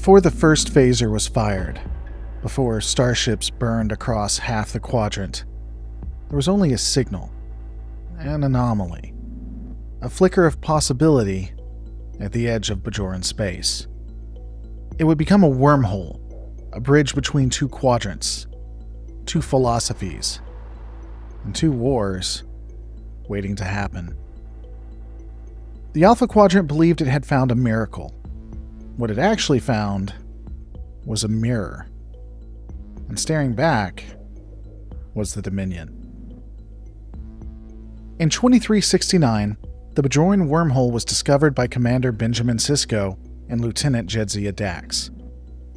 Before the first phaser was fired, before starships burned across half the quadrant, there was only a signal, an anomaly, a flicker of possibility at the edge of Bajoran space. It would become a wormhole, a bridge between two quadrants, two philosophies, and two wars waiting to happen. The Alpha Quadrant believed it had found a miracle. What it actually found was a mirror. And staring back was the Dominion. In 2369, the Bajoran wormhole was discovered by Commander Benjamin Sisko and Lieutenant Jedzia Dax,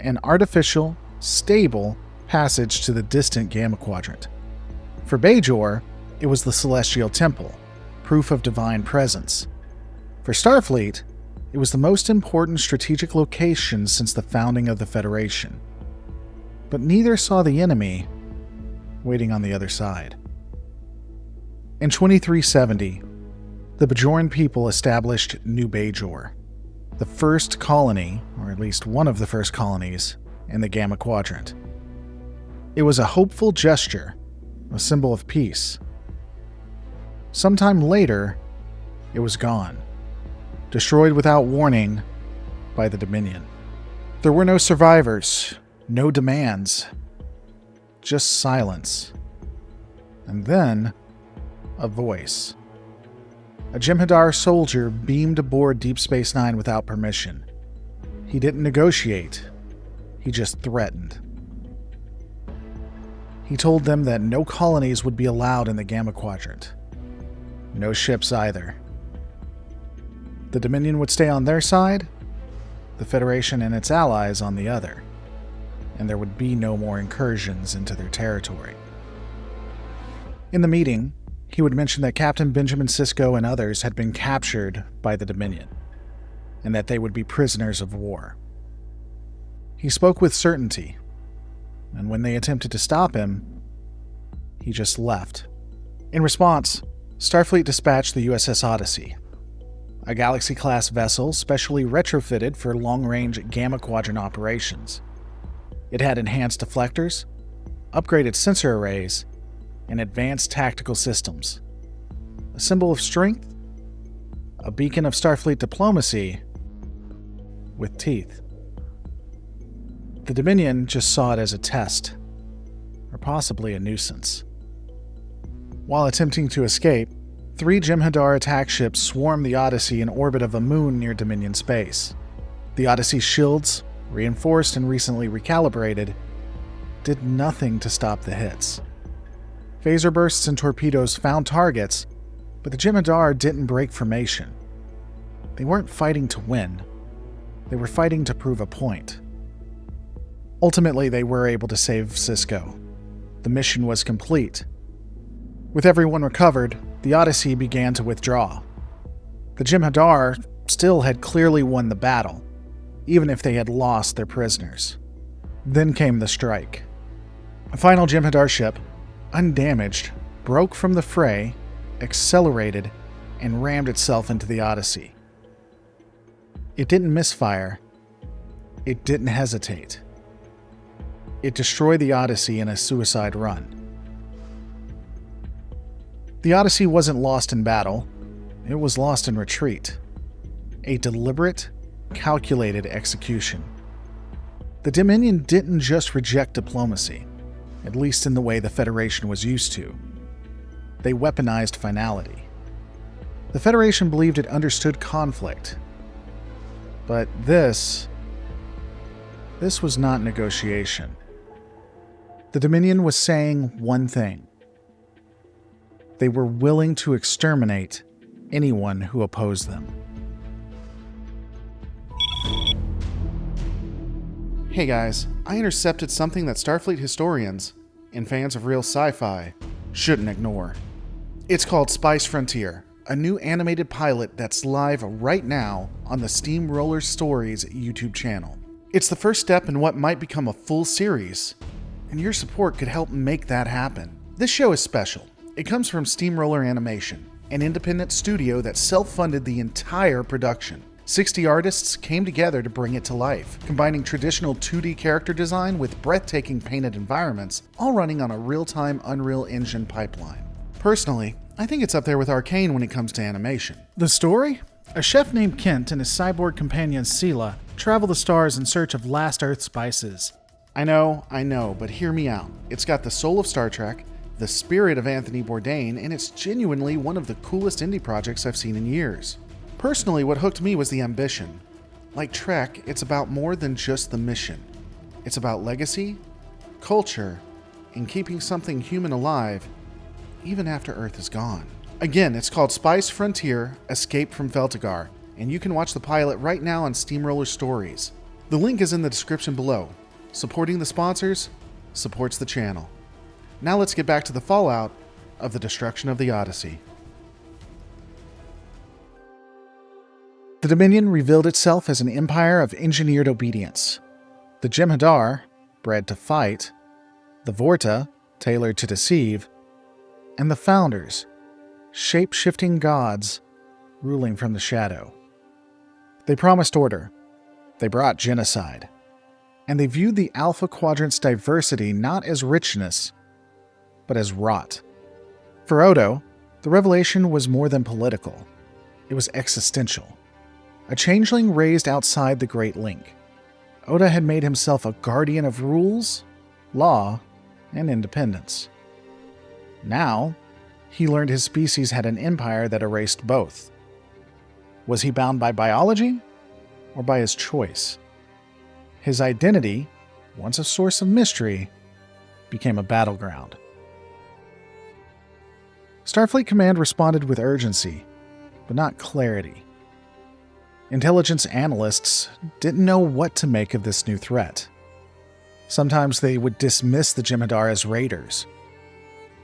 an artificial, stable passage to the distant Gamma Quadrant. For Bajor, it was the Celestial Temple, proof of divine presence. For Starfleet, it was the most important strategic location since the founding of the Federation. But neither saw the enemy waiting on the other side. In 2370, the Bajoran people established New Bajor, the first colony, or at least one of the first colonies, in the Gamma Quadrant. It was a hopeful gesture, a symbol of peace. Sometime later, it was gone, destroyed without warning by the Dominion. There were no survivors, no demands, just silence. And then, a voice. A Jem'Hadar soldier beamed aboard Deep Space Nine without permission. He didn't negotiate, he just threatened. He told them that no colonies would be allowed in the Gamma Quadrant. No ships either. The Dominion would stay on their side, the Federation and its allies on the other, and there would be no more incursions into their territory. In the meeting, he would mention that Captain Benjamin Sisko and others had been captured by the Dominion, and that they would be prisoners of war. He spoke with certainty, and when they attempted to stop him, he just left. In response, Starfleet dispatched the USS Odyssey, a Galaxy-class vessel specially retrofitted for long-range Gamma Quadrant operations. It had enhanced deflectors, upgraded sensor arrays, and advanced tactical systems. A symbol of strength, a beacon of Starfleet diplomacy, with teeth. The Dominion just saw it as a test, or possibly a nuisance. While attempting to escape, 3 Jem'Hadar attack ships swarmed the Odyssey in orbit of a moon near Dominion space. The Odyssey's shields, reinforced and recently recalibrated, did nothing to stop the hits. Phaser bursts and torpedoes found targets, but the Jem'Hadar didn't break formation. They weren't fighting to win. They were fighting to prove a point. Ultimately, they were able to save Sisko. The mission was complete. With everyone recovered, the Odyssey began to withdraw. The Jem'Hadar still had clearly won the battle, even if they had lost their prisoners. Then came the strike. A final Jem'Hadar ship, undamaged, broke from the fray, accelerated, and rammed itself into the Odyssey. It didn't misfire. It didn't hesitate. It destroyed the Odyssey in a suicide run. The Odyssey wasn't lost in battle. It was lost in retreat. A deliberate, calculated execution. The Dominion didn't just reject diplomacy, at least in the way the Federation was used to. They weaponized finality. The Federation believed it understood conflict. But this was not negotiation. The Dominion was saying one thing. They were willing to exterminate anyone who opposed them. Hey guys, I intercepted something that Starfleet historians and fans of real sci-fi shouldn't ignore. It's called Spice Frontier, a new animated pilot that's live right now on the Steamroller Stories YouTube channel. It's the first step in what might become a full series, and your support could help make that happen. This show is special. It comes from Steamroller Animation, an independent studio that self-funded the entire production. 60 artists came together to bring it to life, combining traditional 2D character design with breathtaking painted environments, all running on a real-time Unreal Engine pipeline. Personally, I think it's up there with Arcane when it comes to animation. The story? A chef named Kent and his cyborg companion Sela travel the stars in search of last Earth spices. I know, but hear me out. It's got the soul of Star Trek, the spirit of Anthony Bourdain, and it's genuinely one of the coolest indie projects I've seen in years. Personally, what hooked me was the ambition. Like Trek, it's about more than just the mission. It's about legacy, culture, and keeping something human alive, even after Earth is gone. Again, it's called Spice Frontier, Escape from Feltegar, and you can watch the pilot right now on Steamroller Stories. The link is in the description below. Supporting the sponsors supports the channel. Now let's get back to the fallout of the destruction of the Odyssey. The Dominion revealed itself as an empire of engineered obedience. The Jem'Hadar, bred to fight, the Vorta, tailored to deceive, and the Founders, shape-shifting gods ruling from the shadow. They promised order, they brought genocide, and they viewed the Alpha Quadrant's diversity not as richness, but as rot. For Odo, the revelation was more than political. It was existential. A changeling raised outside the Great Link, Odo had made himself a guardian of rules, law, and independence. Now, he learned his species had an empire that erased both. Was he bound by biology or by his choice? His identity, once a source of mystery, became a battleground. Starfleet Command responded with urgency, but not clarity. Intelligence analysts didn't know what to make of this new threat. Sometimes they would dismiss the Jem'Hadar as raiders.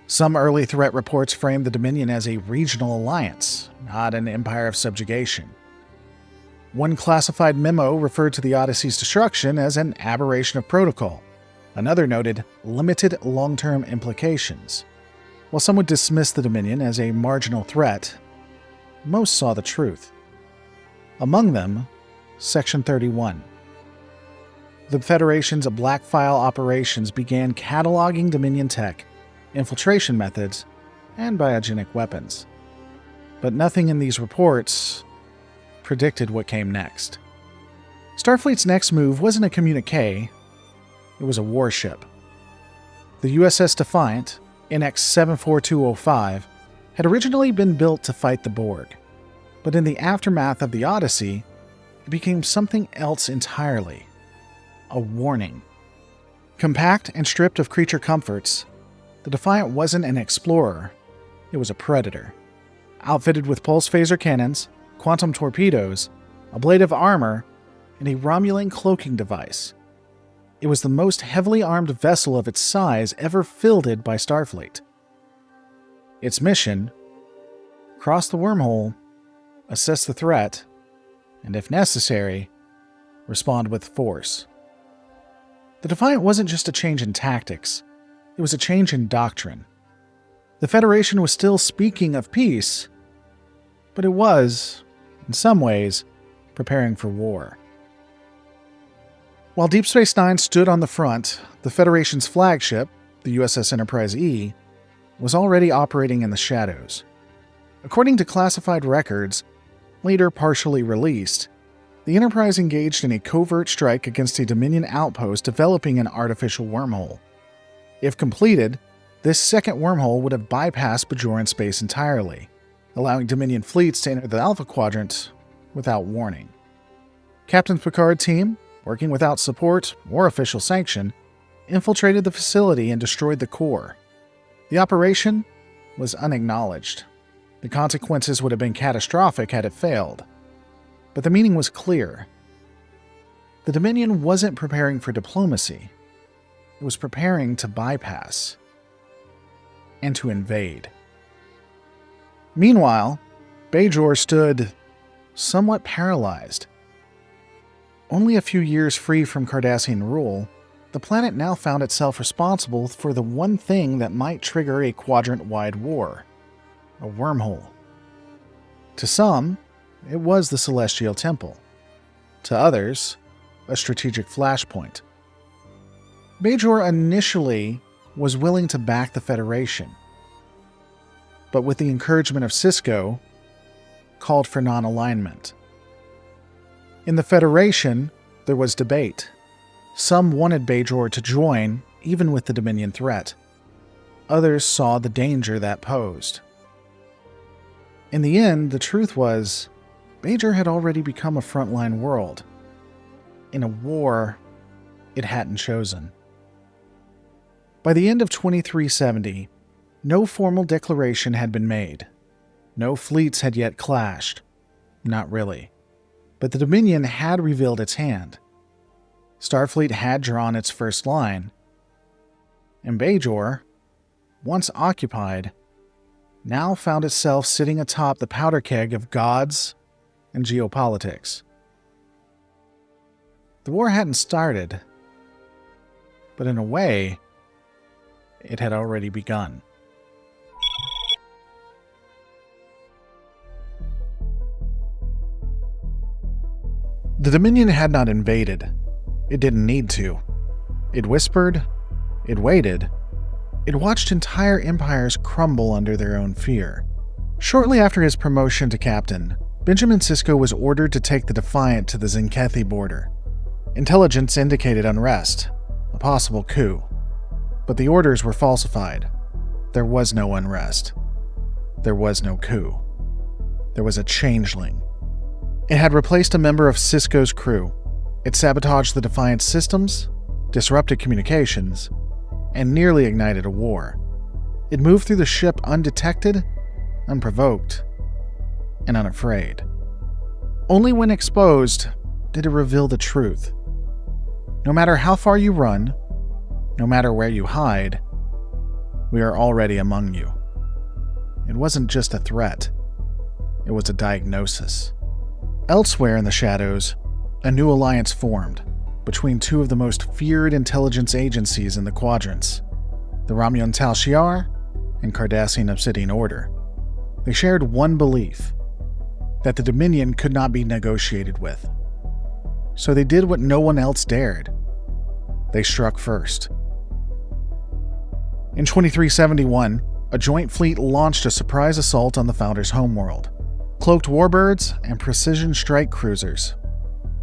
Some early threat reports framed the Dominion as a regional alliance, not an empire of subjugation. One classified memo referred to the Odyssey's destruction as an aberration of protocol. Another noted limited long-term implications. While some would dismiss the Dominion as a marginal threat, most saw the truth. Among them, Section 31. The Federation's Black File operations began cataloging Dominion tech, infiltration methods, and biogenic weapons. But nothing in these reports predicted what came next. Starfleet's next move wasn't a communique, it was a warship. The USS Defiant, NX 74205, had originally been built to fight the Borg. But in the aftermath of the Odyssey, it became something else entirely. A warning. Compact and stripped of creature comforts, the Defiant wasn't an explorer, it was a predator. Outfitted with pulse phaser cannons, quantum torpedoes, a blade of armor, and a Romulan cloaking device. It was the most heavily armed vessel of its size ever fielded by Starfleet. Its mission: cross the wormhole, assess the threat, and if necessary, respond with force. The Defiant wasn't just a change in tactics, it was a change in doctrine. The Federation was still speaking of peace, but it was, in some ways, preparing for war. While Deep Space Nine stood on the front, the Federation's flagship, the USS Enterprise E, was already operating in the shadows. According to classified records, later partially released, the Enterprise engaged in a covert strike against a Dominion outpost developing an artificial wormhole. If completed, this second wormhole would have bypassed Bajoran space entirely, allowing Dominion fleets to enter the Alpha Quadrant without warning. Captain Picard's team, working without support or official sanction, infiltrated the facility and destroyed the core. The operation was unacknowledged. The consequences would have been catastrophic had it failed. But the meaning was clear. The Dominion wasn't preparing for diplomacy. It was preparing to bypass and to invade. Meanwhile, Bajor stood somewhat paralyzed. Only a few years free from Cardassian rule, the planet now found itself responsible for the one thing that might trigger a quadrant-wide war: a wormhole. To some, it was the Celestial Temple. To others, a strategic flashpoint. Bajor initially was willing to back the Federation, but with the encouragement of Sisko, called for non-alignment. In the Federation, there was debate. Some wanted Bajor to join, even with the Dominion threat. Others saw the danger that posed. In the end, the truth was, Bajor had already become a frontline world, in a war it hadn't chosen. By the end of 2370, no formal declaration had been made. No fleets had yet clashed. Not really. But the Dominion had revealed its hand. Starfleet had drawn its first line. And Bajor, once occupied, now found itself sitting atop the powder keg of gods and geopolitics. The war hadn't started, but in a way, it had already begun. The Dominion had not invaded. It didn't need to. It whispered. It waited. It watched entire empires crumble under their own fear. Shortly after his promotion to captain, Benjamin Sisko was ordered to take the Defiant to the Zenkethi border. Intelligence indicated unrest, a possible coup. But the orders were falsified. There was no unrest. There was no coup. There was a changeling. It had replaced a member of Sisko's crew. It sabotaged the Defiant's systems, disrupted communications, and nearly ignited a war. It moved through the ship undetected, unprovoked, and unafraid. Only when exposed did it reveal the truth. No matter how far you run, no matter where you hide, we are already among you. It wasn't just a threat. It was a diagnosis. Elsewhere in the shadows, a new alliance formed between two of the most feared intelligence agencies in the Quadrants, the Romulan Tal Shiar and Cardassian Obsidian Order. They shared one belief, that the Dominion could not be negotiated with. So they did what no one else dared. They struck first. In 2371, a joint fleet launched a surprise assault on the Founders' homeworld. Cloaked warbirds and precision strike cruisers.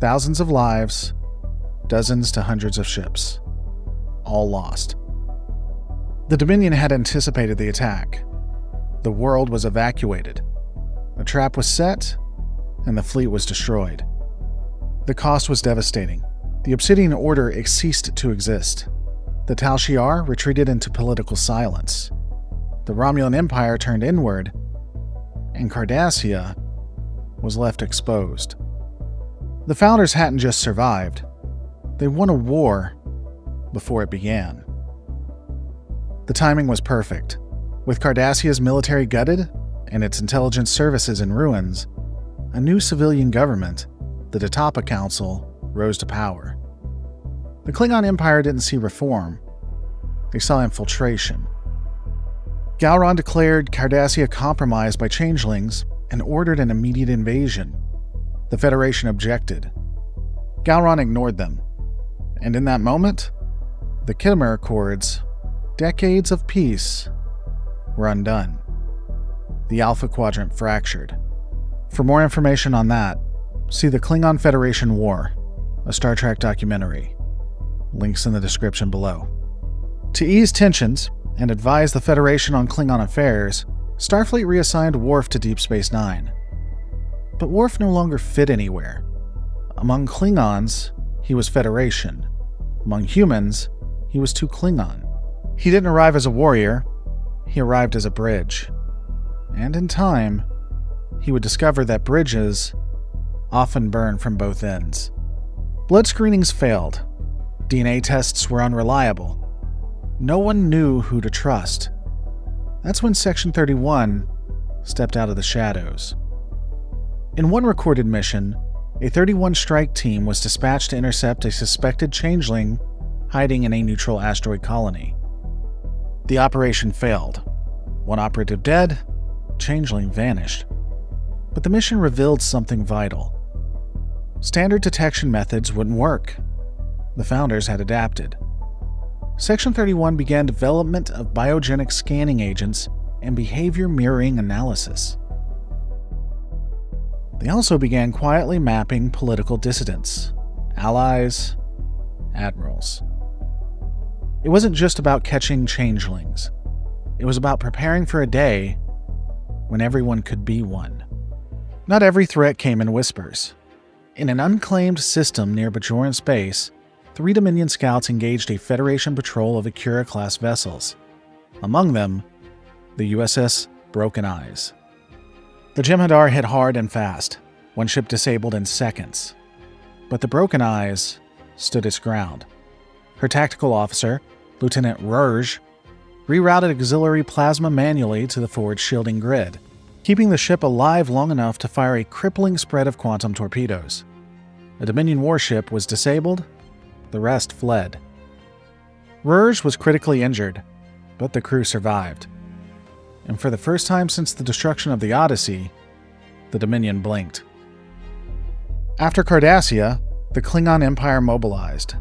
Thousands of lives, dozens to hundreds of ships. All lost. The Dominion had anticipated the attack. The world was evacuated. A trap was set, and the fleet was destroyed. The cost was devastating. The Obsidian Order ceased to exist. The Tal Shiar retreated into political silence. The Romulan Empire turned inward, and Cardassia was left exposed. The Founders hadn't just survived. They won a war before it began. The timing was perfect. With Cardassia's military gutted and its intelligence services in ruins, a new civilian government, the Datapa Council, rose to power. The Klingon Empire didn't see reform. They saw infiltration. Gowron declared Cardassia compromised by changelings and ordered an immediate invasion. The Federation objected. Gowron ignored them. And in that moment, the Khmer Accords, decades of peace, were undone. The Alpha Quadrant fractured. For more information on that, see the Klingon Federation War, a Star Trek documentary. Links in the description below. To ease tensions and advise the Federation on Klingon affairs, Starfleet reassigned Worf to Deep Space Nine. But Worf no longer fit anywhere. Among Klingons, he was Federation. Among humans, he was too Klingon. He didn't arrive as a warrior, he arrived as a bridge. And in time, he would discover that bridges often burn from both ends. Blood screenings failed. DNA tests were unreliable. No one knew who to trust. That's when Section 31 stepped out of the shadows. In one recorded mission, a 31 strike team was dispatched to intercept a suspected changeling hiding in a neutral asteroid colony. The operation failed. One operative dead, changeling vanished. But the mission revealed something vital. Standard detection methods wouldn't work. The Founders had adapted. Section 31 began development of biogenic scanning agents and behavior mirroring analysis. They also began quietly mapping political dissidents, allies, admirals. It wasn't just about catching changelings. It was about preparing for a day when everyone could be one. Not every threat came in whispers. In an unclaimed system near Bajoran space, 3 Dominion scouts engaged a Federation patrol of Akira-class vessels. Among them, the USS Broken Eyes. The Jem'Hadar hit hard and fast, one ship disabled in seconds. But the Broken Eyes stood its ground. Her tactical officer, Lieutenant Rouge, rerouted auxiliary plasma manually to the forward shielding grid, keeping the ship alive long enough to fire a crippling spread of quantum torpedoes. A Dominion warship was disabled, the rest fled. Rouge was critically injured, but the crew survived. And for the first time since the destruction of the Odyssey, the Dominion blinked. After Cardassia, the Klingon Empire mobilized.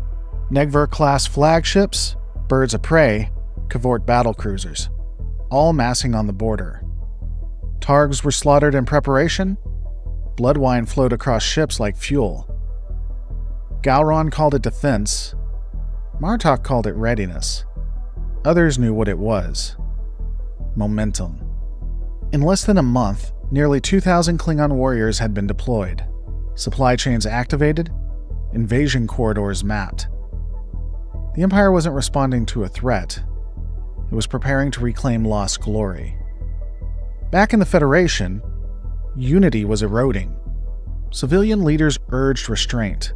Negver-class flagships, birds of prey, cavort battlecruisers, all massing on the border. Targs were slaughtered in preparation. Blood wine flowed across ships like fuel. Gowron called it defense. Martok called it readiness. Others knew what it was. Momentum. In less than a month, nearly 2,000 Klingon warriors had been deployed. Supply chains activated. Invasion corridors mapped. The Empire wasn't responding to a threat. It was preparing to reclaim lost glory. Back in the Federation, unity was eroding. Civilian leaders urged restraint.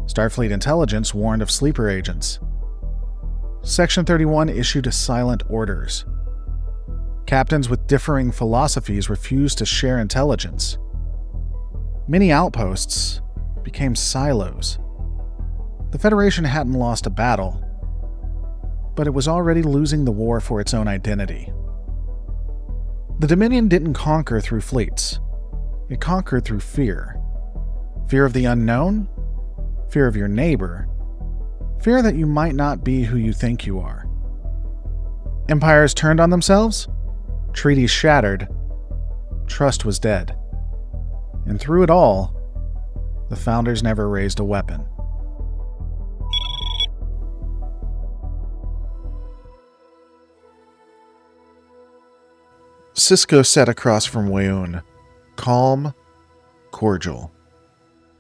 Starfleet intelligence warned of sleeper agents. Section 31 issued silent orders. Captains with differing philosophies refused to share intelligence. Many outposts became silos. The Federation hadn't lost a battle, but it was already losing the war for its own identity. The Dominion didn't conquer through fleets. It conquered through fear. Fear of the unknown, fear of your neighbor, fear that you might not be who you think you are. Empires turned on themselves, treaties shattered, trust was dead. And through it all, the Founders never raised a weapon. Sisko sat across from Weyoun, calm, cordial.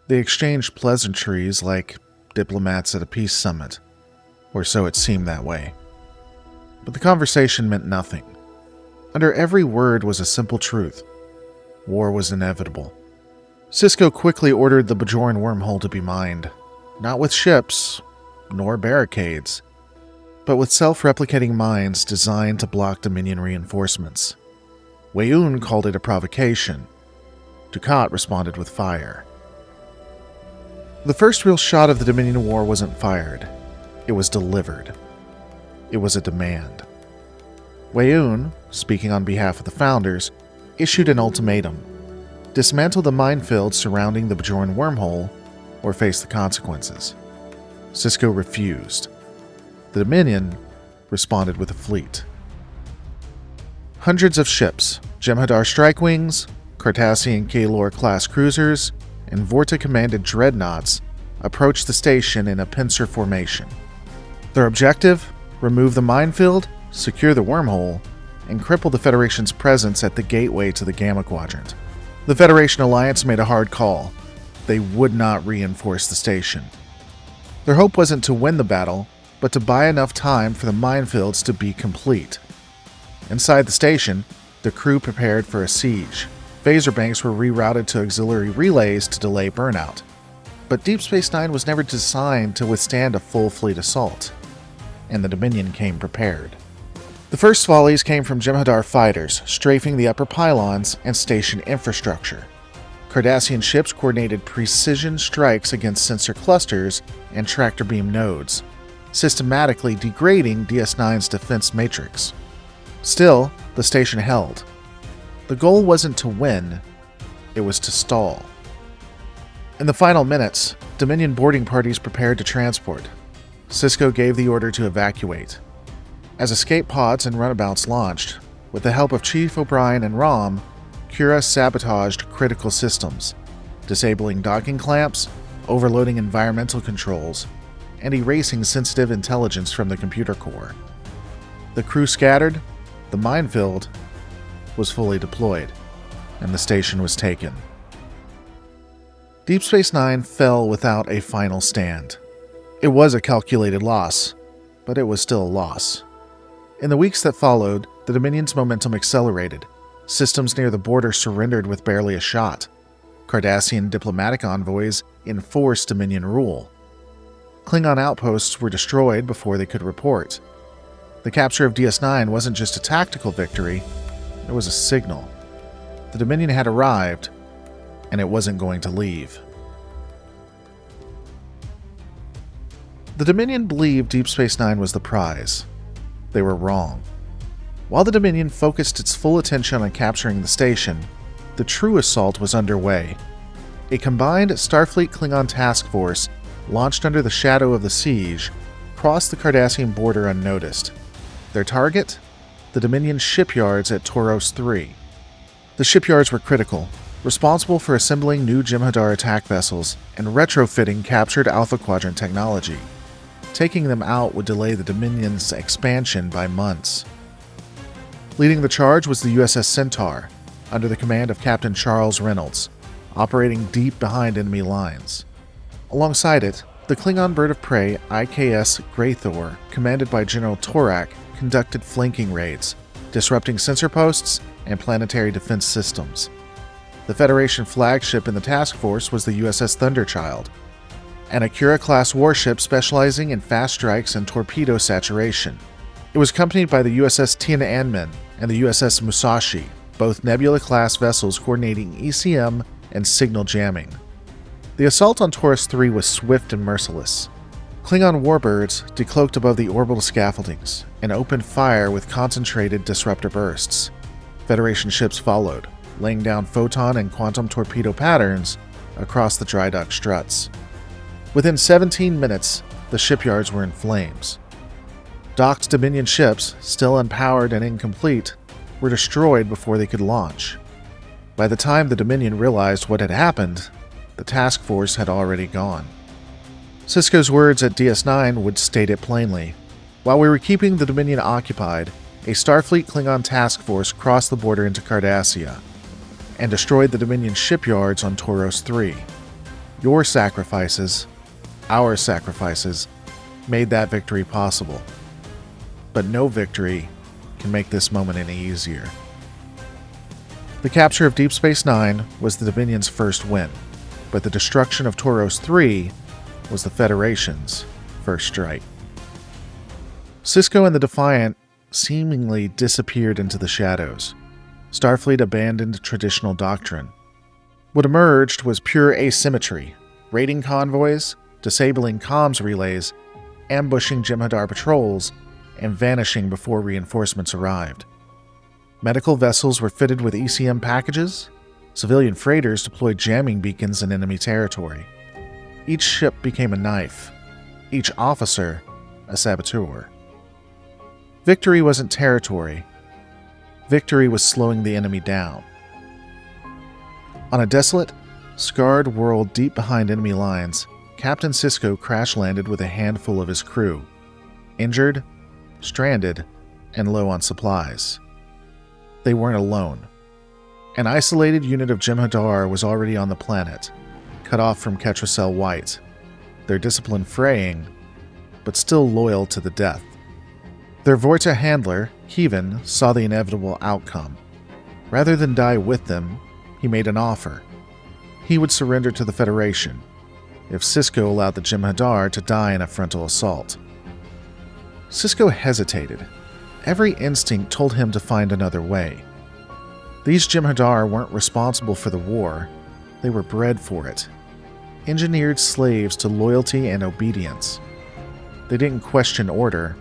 They exchanged pleasantries like diplomats at a peace summit, or so it seemed that way. But the conversation meant nothing. Under every word was a simple truth. War was inevitable. Sisko quickly ordered the Bajoran wormhole to be mined, not with ships, nor barricades, but with self-replicating mines designed to block Dominion reinforcements. Weyoun called it a provocation. Dukat responded with fire. The first real shot of the Dominion War wasn't fired. It was delivered. It was a demand. Weyoun, speaking on behalf of the Founders, issued an ultimatum. Dismantle the minefield surrounding the Bajoran wormhole, or face the consequences. Sisko refused. The Dominion responded with a fleet. Hundreds of ships, Jem'Hadar strike wings, Cardassian Kaelor-class cruisers, and Vorta-commanded dreadnoughts approached the station in a pincer formation. Their objective? Remove the minefield, secure the wormhole, and cripple the Federation's presence at the gateway to the Gamma Quadrant. The Federation Alliance made a hard call. They would not reinforce the station. Their hope wasn't to win the battle, but to buy enough time for the minefields to be complete. Inside the station, the crew prepared for a siege. Phaser banks were rerouted to auxiliary relays to delay burnout. But Deep Space Nine was never designed to withstand a full fleet assault, and the Dominion came prepared. The first volleys came from Jem'Hadar fighters, strafing the upper pylons and station infrastructure. Cardassian ships coordinated precision strikes against sensor clusters and tractor beam nodes, systematically degrading DS9's defense matrix. Still, the station held. The goal wasn't to win, It was to stall. In the final minutes, Dominion boarding parties prepared to transport. Sisko gave the order to evacuate. As escape pods and runabouts launched, with the help of Chief O'Brien and Rom, Kira sabotaged critical systems, disabling docking clamps, overloading environmental controls, and erasing sensitive intelligence from the computer core. The crew scattered, the minefield was fully deployed, and the station was taken. Deep Space Nine fell without a final stand. It was a calculated loss, but it was still a loss. In the weeks that followed, the Dominion's momentum accelerated. Systems near the border surrendered with barely a shot. Cardassian diplomatic envoys enforced Dominion rule. Klingon outposts were destroyed before they could report. The capture of DS9 wasn't just a tactical victory, it was a signal. The Dominion had arrived, and it wasn't going to leave. The Dominion believed Deep Space Nine was the prize. They were wrong. While the Dominion focused its full attention on capturing the station, the true assault was underway. A combined Starfleet Klingon task force, launched under the shadow of the siege, crossed the Cardassian border unnoticed. Their target? The Dominion shipyards at Toros 3. The shipyards were critical, responsible for assembling new Jem'Hadar attack vessels and retrofitting captured Alpha Quadrant technology. Taking them out would delay the Dominion's expansion by months. Leading the charge was the USS Centaur, under the command of Captain Charles Reynolds, operating deep behind enemy lines. Alongside it, the Klingon bird of prey IKS Greythor, commanded by General Torak, conducted flanking raids, disrupting sensor posts and planetary defense systems. The Federation flagship in the task force was the USS Thunderchild, an Akira-class warship specializing in fast strikes and torpedo saturation. It was accompanied by the USS Tiananmen and the USS Musashi, both Nebula-class vessels coordinating ECM and signal jamming. The assault on Taurus 3 was swift and merciless. Klingon warbirds decloaked above the orbital scaffoldings and opened fire with concentrated disruptor bursts. Federation ships followed, laying down photon and quantum torpedo patterns across the dry dock struts. Within 17 minutes, the shipyards were in flames. Docked Dominion ships, still unpowered and incomplete, were destroyed before they could launch. By the time the Dominion realized what had happened, the task force had already gone. Sisko's words at DS9 would state it plainly. While we were keeping the Dominion occupied, a Starfleet Klingon task force crossed the border into Cardassia and destroyed the Dominion shipyards on Toros 3. Your sacrifices, our sacrifices, made that victory possible. But no victory can make this moment any easier. The capture of Deep Space Nine was the Dominion's first win, but the destruction of Toros 3 was the Federation's first strike. Sisko and the Defiant seemingly disappeared into the shadows. Starfleet abandoned traditional doctrine. What emerged was pure asymmetry, raiding convoys, disabling comms relays, ambushing Jem'Hadar patrols, and vanishing before reinforcements arrived. Medical vessels were fitted with ECM packages. Civilian freighters deployed jamming beacons in enemy territory. Each ship became a knife. Each officer, a saboteur. Victory wasn't territory. Victory was slowing the enemy down. On a desolate, scarred world deep behind enemy lines, Captain Sisko crash-landed with a handful of his crew, injured, stranded, and low on supplies. They weren't alone. An isolated unit of Jem'Hadar was already on the planet, cut off from Ketracel White, their discipline fraying, but still loyal to the death. Their Vorta handler, Heaven, saw the inevitable outcome. Rather than die with them, he made an offer. He would surrender to the Federation, if Sisko allowed the Jem'Hadar to die in a frontal assault. Sisko hesitated. Every instinct told him to find another way. These Jem'Hadar weren't responsible for the war, they were bred for it. Engineered slaves to loyalty and obedience. They didn't question order,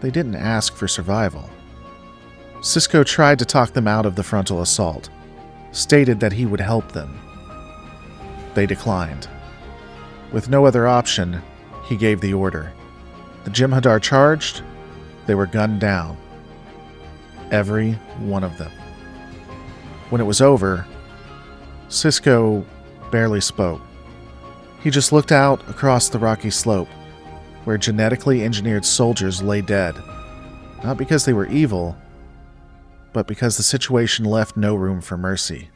they didn't ask for survival. Sisko tried to talk them out of the frontal assault. stated that he would help them. They declined. With no other option, he gave the order. The Jem'Hadar charged. They were gunned down. Every one of them. When it was over, Sisko barely spoke. He just looked out across the rocky slope, where genetically engineered soldiers lay dead, not because they were evil, but because the situation left no room for mercy.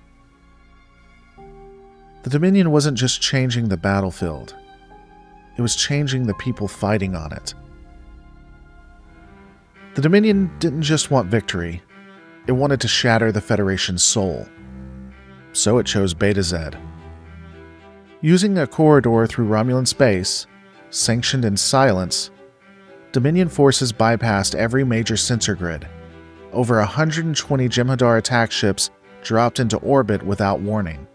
The Dominion wasn't just changing the battlefield, it was changing the people fighting on it. The Dominion didn't just want victory, it wanted to shatter the Federation's soul. So it chose Betazed. Using a corridor through Romulan space, sanctioned in silence, Dominion forces bypassed every major sensor grid. Over 120 Jem'Hadar attack ships dropped into orbit without warning,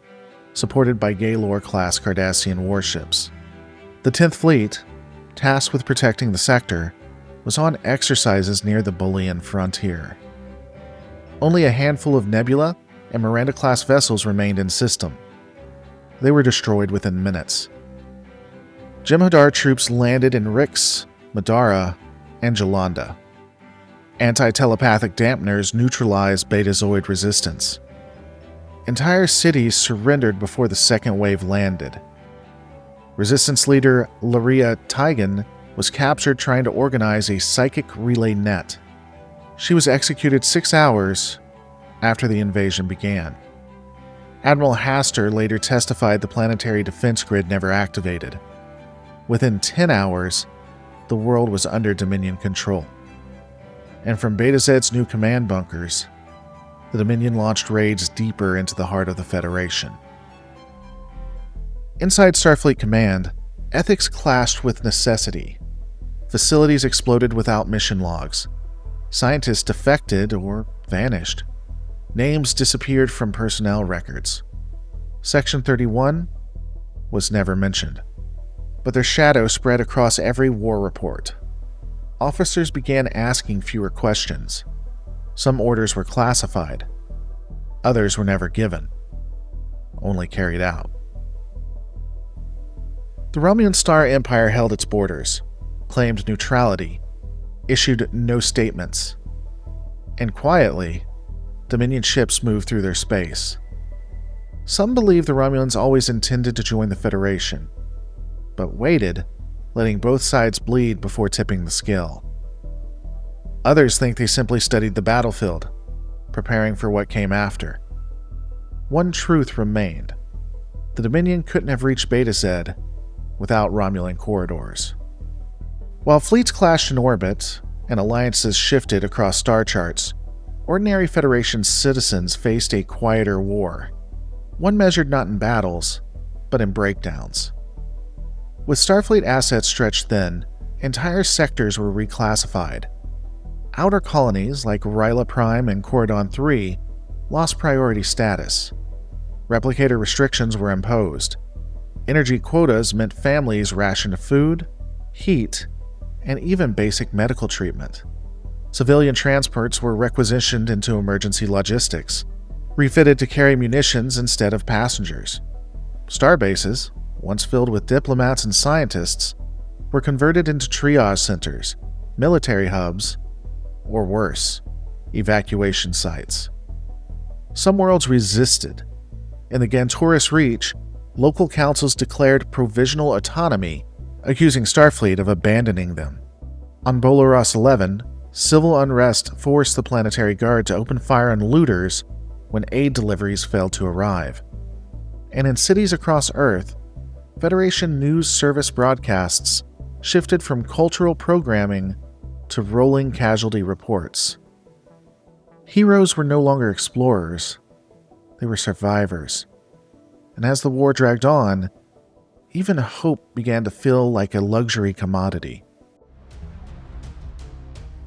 supported by Gaylor-class Cardassian warships. The 10th Fleet, tasked with protecting the sector, was on exercises near the Boolean frontier. Only a handful of Nebula and Miranda-class vessels remained in system. They were destroyed within minutes. Jem'Hadar troops landed in Rix, Madara, and Jalanda. Anti-telepathic dampeners neutralized Betazoid resistance. Entire cities surrendered before the second wave landed. Resistance leader Laria Tygan was captured trying to organize a psychic relay net. She was executed 6 hours after the invasion began. Admiral Haster later testified the planetary defense grid never activated. Within 10 hours, the world was under Dominion control. And from Betazed's new command bunkers, the Dominion launched raids deeper into the heart of the Federation. Inside Starfleet Command, ethics clashed with necessity. Facilities exploded without mission logs. Scientists defected or vanished. Names disappeared from personnel records. Section 31 was never mentioned, but their shadow spread across every war report. Officers began asking fewer questions. Some orders were classified. Others were never given, only carried out. The Romulan Star Empire held its borders, claimed neutrality, issued no statements, and quietly, Dominion ships moved through their space. Some believe the Romulans always intended to join the Federation, but waited, letting both sides bleed before tipping the scale. Others think they simply studied the battlefield, preparing for what came after. One truth remained. The Dominion couldn't have reached Betazed without Romulan corridors. While fleets clashed in orbit and alliances shifted across star charts, ordinary Federation citizens faced a quieter war, one measured not in battles, but in breakdowns. With Starfleet assets stretched thin, entire sectors were reclassified. Outer colonies like Cardassia Prime and Quadrant 3 lost priority status. Replicator restrictions were imposed. Energy quotas meant families rationed food, heat, and even basic medical treatment. Civilian transports were requisitioned into emergency logistics, refitted to carry munitions instead of passengers. Starbases, once filled with diplomats and scientists, were converted into triage centers, military hubs, or worse, evacuation sites. Some worlds resisted. In the Gantoris Reach, local councils declared provisional autonomy, accusing Starfleet of abandoning them. On Bolaros 11, civil unrest forced the Planetary Guard to open fire on looters when aid deliveries failed to arrive. And in cities across Earth, Federation news service broadcasts shifted from cultural programming to rolling casualty reports. Heroes were no longer explorers, they were survivors. And as the war dragged on, even hope began to feel like a luxury commodity.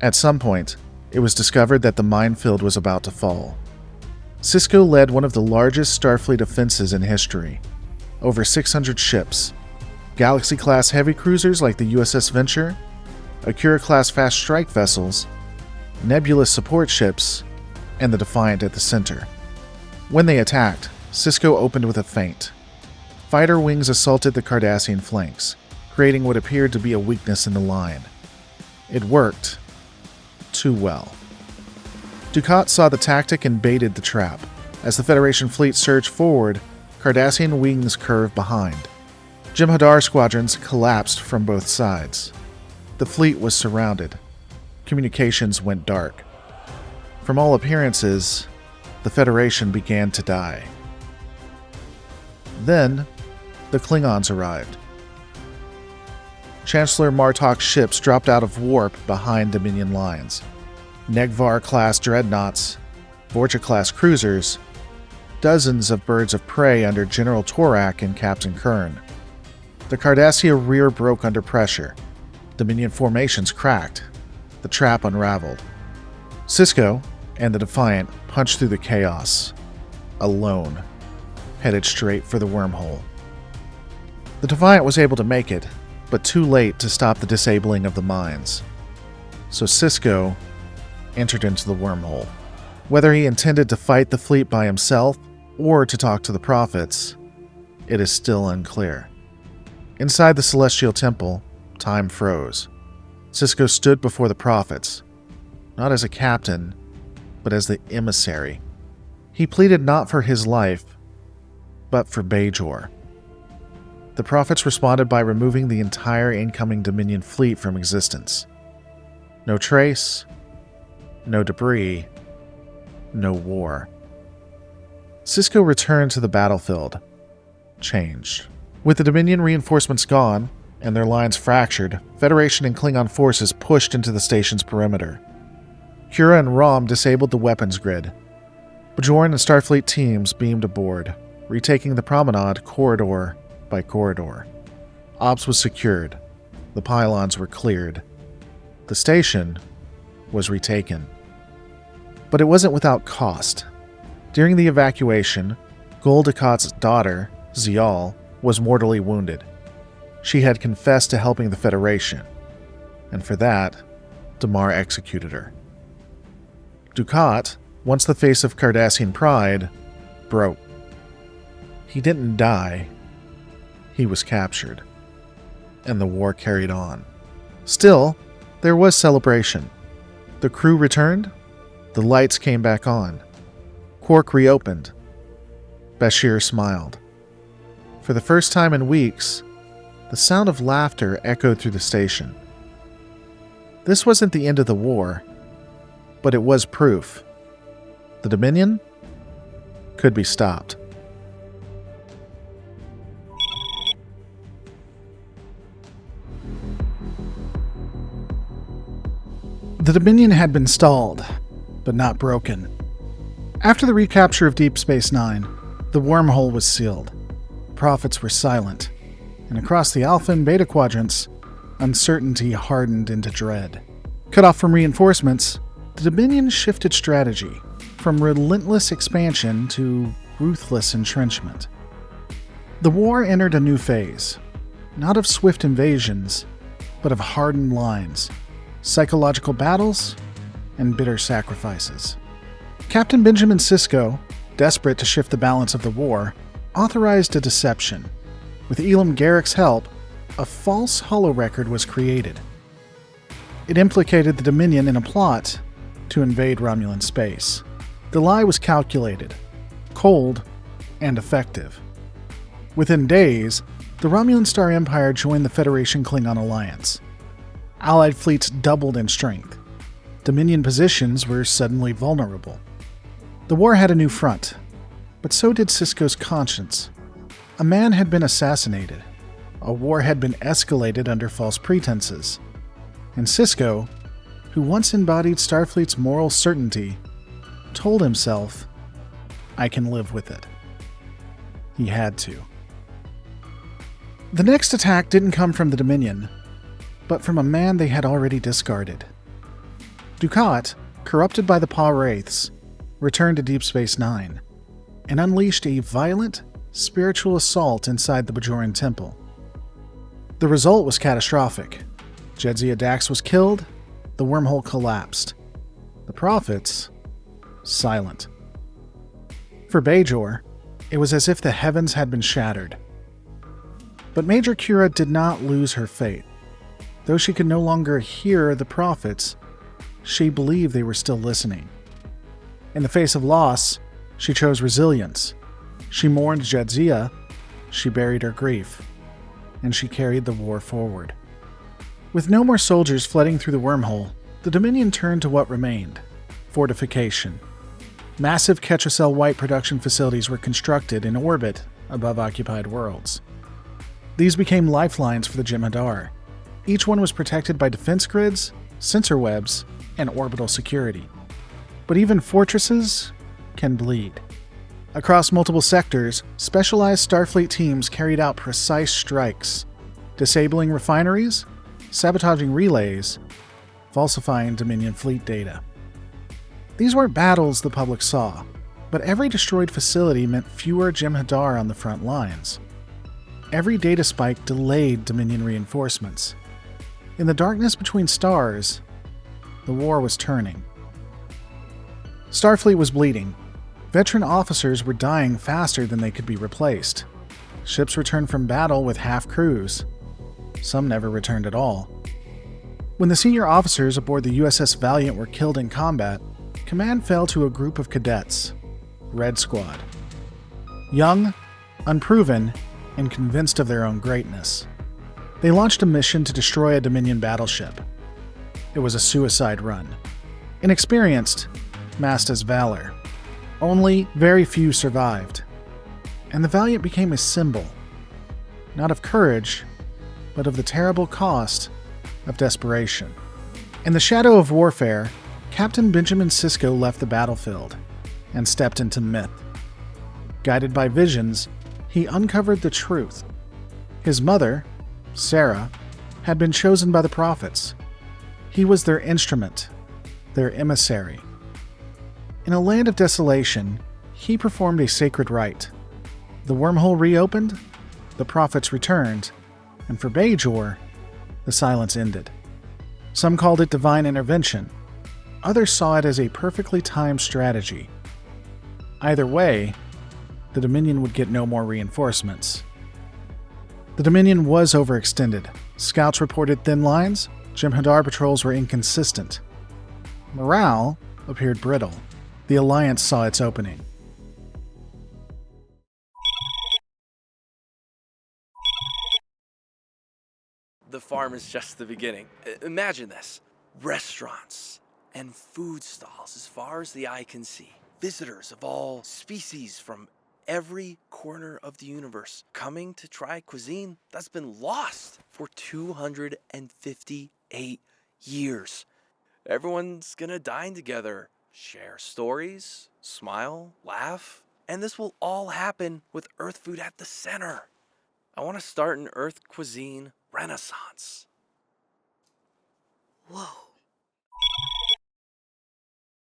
At some point, it was discovered that the minefield was about to fall. Sisko led one of the largest Starfleet offensives in history. Over 600 ships, Galaxy-class heavy cruisers like the USS Venture, Akira-class fast strike vessels, Nebula support ships, and the Defiant at the center. When they attacked, Sisko opened with a feint. Fighter wings assaulted the Cardassian flanks, creating what appeared to be a weakness in the line. It worked. Too well. Dukat saw the tactic and baited the trap. As the Federation fleet surged forward, Cardassian wings curved behind. Jem'Hadar squadrons collapsed from both sides. The fleet was surrounded. Communications went dark. From all appearances, the Federation began to die. Then, the Klingons arrived. Chancellor Martok's ships dropped out of warp behind Dominion lines. Negvar-class dreadnoughts, Vorcha-class cruisers, dozens of birds of prey under General Torak and Captain Kern. The Cardassia rear broke under pressure. Dominion formations cracked. The trap unraveled. Sisko and the Defiant punched through the chaos, alone, headed straight for the wormhole. The Defiant was able to make it, but too late to stop the disabling of the mines. So Sisko entered into the wormhole. Whether he intended to fight the fleet by himself or to talk to the prophets, it is still unclear. Inside the Celestial Temple, time froze. Sisko stood before the prophets, not as a captain, but as the emissary. He pleaded not for his life, but for Bajor. The prophets responded by removing the entire incoming Dominion fleet from existence. No trace, no debris, no war. Sisko returned to the battlefield, changed. With the Dominion reinforcements gone, and their lines fractured, Federation and Klingon forces pushed into the station's perimeter. Kira and Rom disabled the weapons grid. Bajoran and Starfleet teams beamed aboard, retaking the promenade corridor by corridor. Ops was secured. The pylons were cleared. The station was retaken. But it wasn't without cost. During the evacuation, Gul Dukat's daughter, Zial, was mortally wounded. She had confessed to helping the Federation, and for that, Damar executed her. Dukat, once the face of Cardassian pride, broke. He didn't die. He was captured. And the war carried on. Still, there was celebration. The crew returned. The lights came back on. Quark reopened. Bashir smiled. For the first time in weeks, the sound of laughter echoed through the station. This wasn't the end of the war, but it was proof. The Dominion could be stopped. The Dominion had been stalled, but not broken. After the recapture of Deep Space Nine, the wormhole was sealed. Prophets were silent, and across the Alpha and Beta quadrants, uncertainty hardened into dread. Cut off from reinforcements, the Dominion shifted strategy from relentless expansion to ruthless entrenchment. The war entered a new phase, not of swift invasions, but of hardened lines, psychological battles, and bitter sacrifices. Captain Benjamin Sisko, desperate to shift the balance of the war, authorized a deception. With Elam Garrick's help, a false holorecord was created. It implicated the Dominion in a plot to invade Romulan space. The lie was calculated, cold, and effective. Within days, the Romulan Star Empire joined the Federation-Klingon alliance. Allied fleets doubled in strength. Dominion positions were suddenly vulnerable. The war had a new front, but so did Sisko's conscience. A man had been assassinated. A war had been escalated under false pretenses. And Sisko, who once embodied Starfleet's moral certainty, told himself, I can live with it. He had to. The next attack didn't come from the Dominion, but from a man they had already discarded. Dukat, corrupted by the Pa Wraiths, returned to Deep Space Nine and unleashed a violent, spiritual assault inside the Bajoran Temple. The result was catastrophic. Jadzia Dax was killed, the wormhole collapsed. The prophets, silent. For Bajor, it was as if the heavens had been shattered. But Major Kira did not lose her faith. Though she could no longer hear the prophets, she believed they were still listening. In the face of loss, she chose resilience. She mourned Jadzia, she buried her grief, and she carried the war forward. With no more soldiers flooding through the wormhole, the Dominion turned to what remained: fortification. Massive Ketracel White production facilities were constructed in orbit above occupied worlds. These became lifelines for the Jem'Hadar. Each one was protected by defense grids, sensor webs, and orbital security. But even fortresses can bleed. Across multiple sectors, specialized Starfleet teams carried out precise strikes, disabling refineries, sabotaging relays, falsifying Dominion fleet data. These weren't battles the public saw, but every destroyed facility meant fewer Jem'Hadar on the front lines. Every data spike delayed Dominion reinforcements. In the darkness between stars, the war was turning. Starfleet was bleeding. Veteran officers were dying faster than they could be replaced. Ships returned from battle with half crews. Some never returned at all. When the senior officers aboard the USS Valiant were killed in combat, command fell to a group of cadets, Red Squad. Young, unproven, and convinced of their own greatness. They launched a mission to destroy a Dominion battleship. It was a suicide run. Inexperienced, masked as valor. Only very few survived. And the Valiant became a symbol, not of courage, but of the terrible cost of desperation. In the shadow of warfare, Captain Benjamin Sisko left the battlefield and stepped into myth. Guided by visions, he uncovered the truth. His mother, Sarah, had been chosen by the prophets. He was their instrument, their emissary. In a land of desolation, he performed a sacred rite. The wormhole reopened, the prophets returned, and for Bajor, the silence ended. Some called it divine intervention. Others saw it as a perfectly timed strategy. Either way, the Dominion would get no more reinforcements. The Dominion was overextended. Scouts reported thin lines, Jem'Hadar patrols were inconsistent. Morale appeared brittle. The Alliance saw its opening. The farm is just the beginning. Imagine this. Restaurants and food stalls as far as the eye can see. Visitors of all species from every corner of the universe coming to try cuisine that's been lost for 258 years. Everyone's gonna dine together, share stories, smile, laugh, and this will all happen with Earth food at the center. I want to start an Earth cuisine renaissance. Whoa.